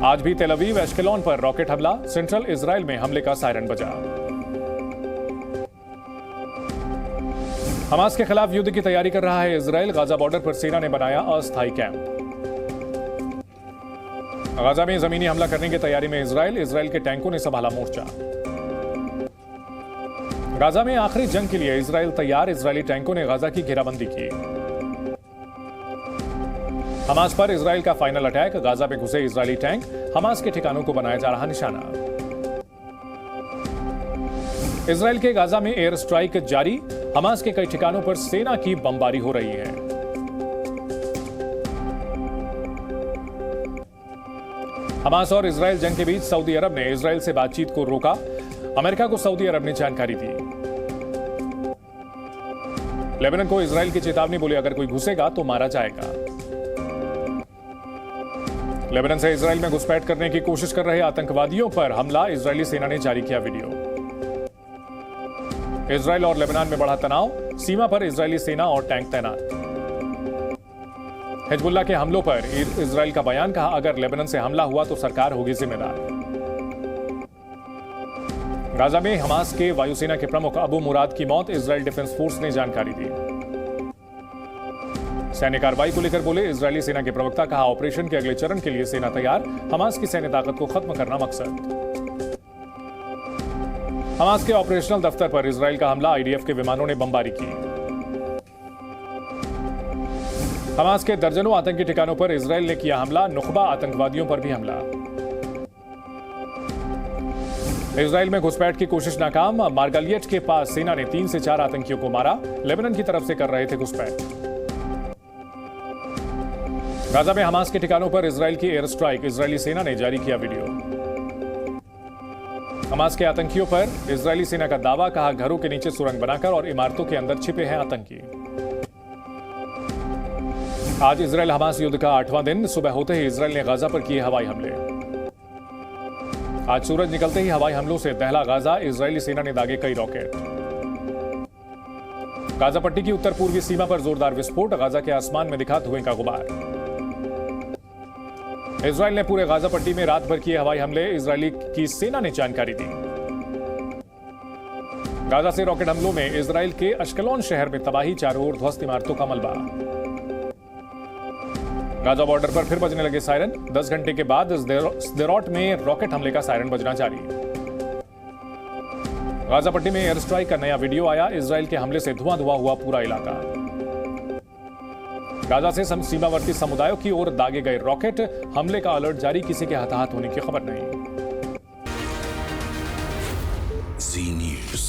आज भी तेल अवीव एश्केलॉन पर रॉकेट हमला, सेंट्रल इजराइल में हमले का सायरन बजा। हमास के खिलाफ युद्ध की तैयारी कर रहा है इजराइल, गाजा बॉर्डर पर सेना ने बनाया अस्थायी कैंप। गाजा में जमीनी हमला करने की तैयारी में इजराइल के टैंकों ने संभाला मोर्चा। गाजा में आखिरी जंग के लिए इजराइल तैयार, इजरायली टैंकों ने गाजा की घेराबंदी की। हमास पर इजराइल का फाइनल अटैक, गाजा में घुसे इजरायली टैंक, हमास के ठिकानों को बनाया जा रहा निशाना। इजराइल के गाजा में एयर स्ट्राइक जारी, हमास के कई ठिकानों पर सेना की बमबारी हो रही है। हमास और इजराइल जंग के बीच सऊदी अरब ने इजराइल से बातचीत को रोका, अमेरिका को सऊदी अरब ने जानकारी दी। लेबनान को इजराइल की चेतावनी, बोले अगर कोई घुसेगा तो मारा जाएगा। लेबनान से इजराइल में घुसपैठ करने की कोशिश कर रहे आतंकवादियों पर हमला, इजरायली सेना ने जारी किया वीडियो। इजराइल और लेबनान में बढ़ा तनाव, सीमा पर इजरायली सेना और टैंक तैनात। हिजबुल्लाह के हमलों पर इजराइल का बयान, कहा अगर लेबनान से हमला हुआ तो सरकार होगी जिम्मेदार। गाजा में हमास के वायुसेना के प्रमुख अबू मुराद की मौत, इजराइल डिफेंस फोर्स ने जानकारी दी। सैन्य कार्रवाई को लेकर बोले इजरायली सेना के प्रवक्ता, कहा ऑपरेशन के अगले चरण के लिए सेना तैयार, हमास की सैन्य ताकत को खत्म करना मकसद। हमास के ऑपरेशनल दफ्तर पर इजराइल का हमला, आईडीएफ के विमानों ने बमबारी की। हमास के दर्जनों आतंकी ठिकानों पर इजराइल ने किया हमला, नुखबा आतंकवादियों पर भी हमला। इजराइल में घुसपैठ की कोशिश नाकाम, मार्गालियट के पास सेना ने 3 से 4 आतंकियों को मारा, लेबनान की तरफ से कर रहे थे घुसपैठ। गाजा में हमास के ठिकानों पर इजराइल की एयर स्ट्राइक, इजरायली सेना ने जारी किया वीडियो। हमास के आतंकियों पर इजरायली सेना का दावा, कहा घरों के नीचे सुरंग बनाकर और इमारतों के अंदर छिपे हैं आतंकी। आज इजराइल हमास युद्ध का 8वां दिन, सुबह होते ही इजराइल ने गाजा पर किए हवाई हमले। आज सूरज निकलते ही हवाई हमलों से दहला गाजा, इजरायली सेना ने दागे कई रॉकेट। गाजा पट्टी की उत्तर पूर्वी सीमा पर जोरदार विस्फोट, गाजा के आसमान में दिखा धुएं का गुबार। इजराइल ने पूरे गाजा पट्टी में रात भर किए हवाई हमले, इजरायली की सेना ने जानकारी दी। गाजा से रॉकेट हमलों में इजराइल के अश्केलॉन शहर में तबाही, चारों ओर ध्वस्त इमारतों का मलबा। गाजा बॉर्डर पर फिर बजने लगे सायरन, 10 घंटे के बाद स्देरोट में रॉकेट हमले का सायरन बजना जारी। गाजा पट्टी में एयर स्ट्राइक का नया वीडियो आया, इजराइल के हमले से धुआं धुआं हुआ पूरा इलाका। गाजा से सीमावर्ती समुदायों की ओर दागे गए रॉकेट हमले का अलर्ट जारी, किसी के हताहत होने की खबर नहीं। जी न्यूज़।